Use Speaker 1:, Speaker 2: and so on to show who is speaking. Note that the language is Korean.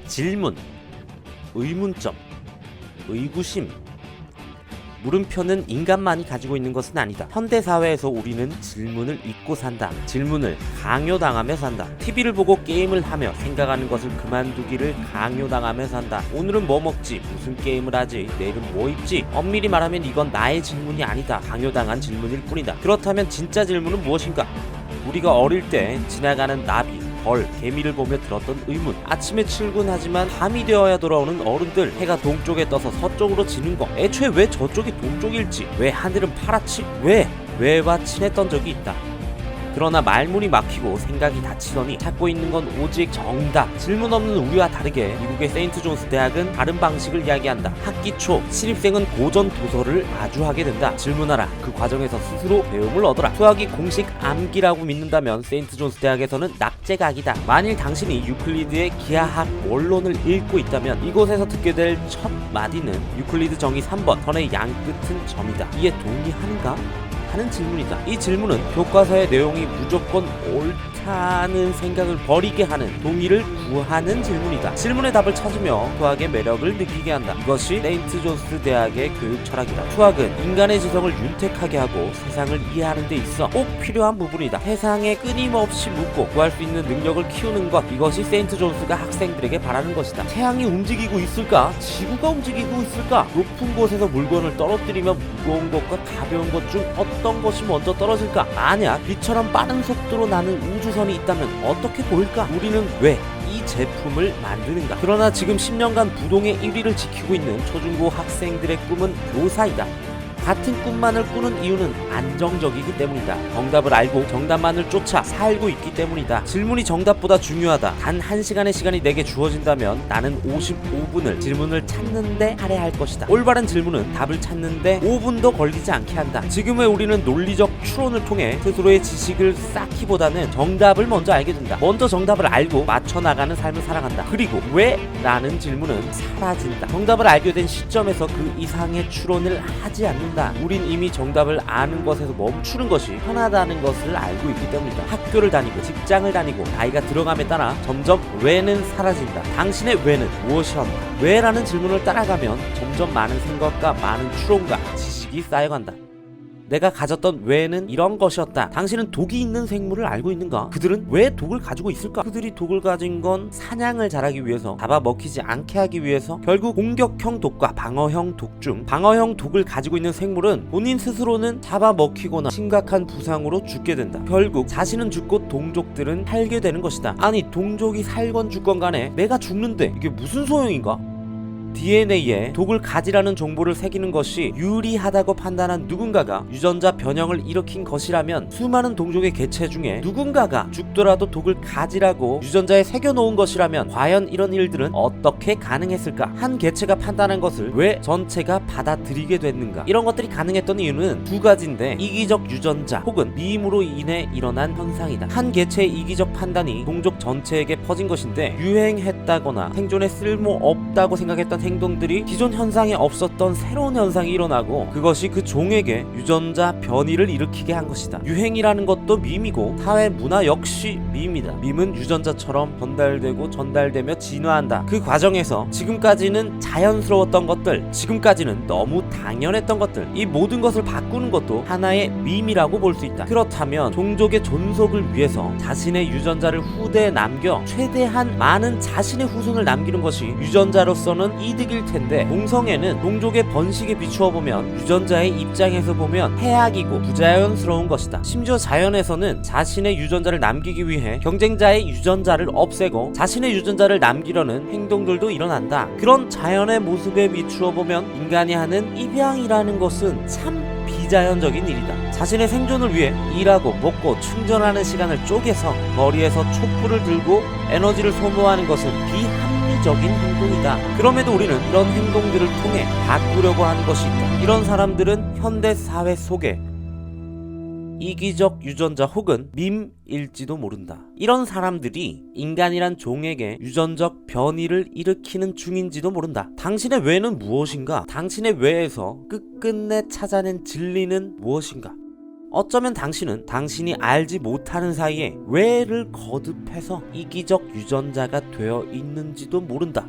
Speaker 1: 질문, 의문점, 의구심, 물음표는 인간만이 가지고 있는 것은 아니다. 현대사회에서 우리는 질문을 잊고 산다. 질문을 강요당하며 산다. TV를 보고 게임을 하며 생각하는 것을 그만두기를 강요당하며 산다. 오늘은 뭐 먹지? 무슨 게임을 하지? 내일은 뭐 입지? 엄밀히 말하면 이건 나의 질문이 아니다. 강요당한 질문일 뿐이다. 그렇다면 진짜 질문은 무엇인가? 우리가 어릴 때 지나가는 나비, 벌, 개미를 보며 들었던 의문. 아침에 출근하지만 밤이 되어야 돌아오는 어른들. 해가 동쪽에 떠서 서쪽으로 지는 거. 애초에 왜 저쪽이 동쪽일지, 왜 하늘은 파랗지, 왜와 친했던 적이 있다. 그러나 말문이 막히고 생각이 닫히더니 찾고 있는 건 오직 정답. 질문 없는 우리와 다르게 미국의 세인트 존스 대학은 다른 방식을 이야기한다. 학기 초 신입생은 고전 도서를 마주하게 된다. 질문하라. 그 과정에서 스스로 배움을 얻어라. 수학이 공식 암기라고 믿는다면 세인트 존스 대학에서는 납제각이다. 만일 당신이 유클리드의 기하학 원론을 읽고 있다면 이곳에서 듣게 될 첫 마디는 유클리드 정의 3번 선의 양끝은 점이다. 이에 동의하는가? 하는 질문이다. 이 질문은 교과서의 내용이 무조건 옳다는 생각을 버리게 하는, 동의를 구하는 질문이다. 질문의 답을 찾으며 수학의 매력을 느끼게 한다. 이것이 세인트 존스 대학의 교육 철학이다. 수학은 인간의 지성을 윤택하게 하고 세상을 이해하는 데 있어 꼭 필요한 부분이다. 세상에 끊임없이 묻고 구할 수 있는 능력을 키우는 것, 이것이 세인트 존스가 학생들에게 바라는 것이다. 태양이 움직이고 있을까? 지구가 움직이고 있을까? 높은 곳에서 물건을 떨어뜨리면 무거운 것과 가벼운 것 중 어떤 것이 먼저 떨어질까? 만약 빛처럼 빠른 속도로 나는 우주선이 있다면 어떻게 보일까? 우리는 왜 이 제품을 만드는가? 그러나 지금 10년간 부동의 1위를 지키고 있는 초중고 학생들의 꿈은 교사이다. 같은 꿈만을 꾸는 이유는 안정적이기 때문이다. 정답을 알고 정답만을 쫓아 살고 있기 때문이다. 질문이 정답보다 중요하다. 단 1시간의 시간이 내게 주어진다면 나는 55분을 질문을 찾는데 할애할 것이다. 올바른 질문은 답을 찾는데 5분도 걸리지 않게 한다. 지금의 우리는 논리적 추론을 통해 스스로의 지식을 쌓기보다는 정답을 먼저 알게 된다. 먼저 정답을 알고 맞춰나가는 삶을 살아간다. 그리고 왜? 라는 질문은 사라진다. 정답을 알게 된 시점에서 그 이상의 추론을 하지 않는다. 우린 이미 정답을 아는 것에서 멈추는 것이 편하다는 것을 알고 있기 때문이다. 학교를 다니고 직장을 다니고 나이가 들어감에 따라 점점 왜는 사라진다. 당신의 왜는 무엇이었나? 왜라는 질문을 따라가면 점점 많은 생각과 많은 추론과 지식이 쌓여간다. 내가 가졌던 왜는 이런 것이었다. 당신은 독이 있는 생물을 알고 있는가? 그들은 왜 독을 가지고 있을까? 그들이 독을 가진 건 사냥을 잘하기 위해서, 잡아먹히지 않게 하기 위해서. 결국 공격형 독과 방어형 독 중 방어형 독을 가지고 있는 생물은 본인 스스로는 잡아먹히거나 심각한 부상으로 죽게 된다. 결국 자신은 죽고 동족들은 살게 되는 것이다. 아니, 동족이 살건 죽건 간에 내가 죽는데 이게 무슨 소용인가? DNA에 독을 가지라는 정보를 새기는 것이 유리하다고 판단한 누군가가 유전자 변형을 일으킨 것이라면 수많은 동족의 개체 중에 누군가가 죽더라도 독을 가지라고 유전자에 새겨놓은 것이라면 과연 이런 일들은 어떻게 가능했을까? 한 개체가 판단한 것을 왜 전체가 받아들이게 됐는가? 이런 것들이 가능했던 이유는 두 가지인데, 이기적 유전자 혹은 미임으로 인해 일어난 현상이다. 한 개체의 이기적 판단이 동족 전체에게 퍼진 것인데, 유행했다거나 생존에 쓸모없다고 생각했던 행동들이 기존 현상에 없었던 새로운 현상이 일어나고 그것이 그 종에게 유전자 변이를 일으키게 한 것이다. 유행이라는 것도 밈이고 사회 문화 역시 밈이다. 밈은 유전자처럼 전달되며 진화한다. 그 과정에서 지금까지는 자연스러웠던 것들, 지금까지는 너무 당연했던 것들, 이 모든 것을 바꾸는 것도 하나의 밈이라고 볼 수 있다. 그렇다면 종족의 존속을 위해서 자신의 유전자를 후대에 남겨 최대한 많은 자신의 후손을 남기는 것이 유전자로서는 이득일 텐데, 동성애는 동족의 번식에 비추어 보면 유전자의 입장에서 보면 해악이고 부자연스러운 것이다. 심지어 자연에서는 자신의 유전자를 남기기 위해 경쟁자의 유전자를 없애고 자신의 유전자를 남기려는 행동들도 일어난다. 그런 자연의 모습에 비추어 보면 인간이 하는 입양이라는 것은 참 비자연적인 일이다. 자신의 생존을 위해 일하고 먹고 충전하는 시간을 쪼개서 거리에서 촛불을 들고 에너지를 소모하는 것은 비합리적인 행동이다. 그럼에도 우리는 이런 행동들을 통해 바꾸려고 하는 것이 있다. 이런 사람들은 현대 사회 속에 이기적 유전자 혹은 밈일지도 모른다. 이런 사람들이 인간이란 종에게 유전적 변이를 일으키는 중인지도 모른다. 당신의 왜는 무엇인가? 당신의 왜에서 끝끝내 찾아낸 진리는 무엇인가? 어쩌면 당신은 당신이 알지 못하는 사이에 왜를 거듭해서 이기적 유전자가 되어 있는지도 모른다.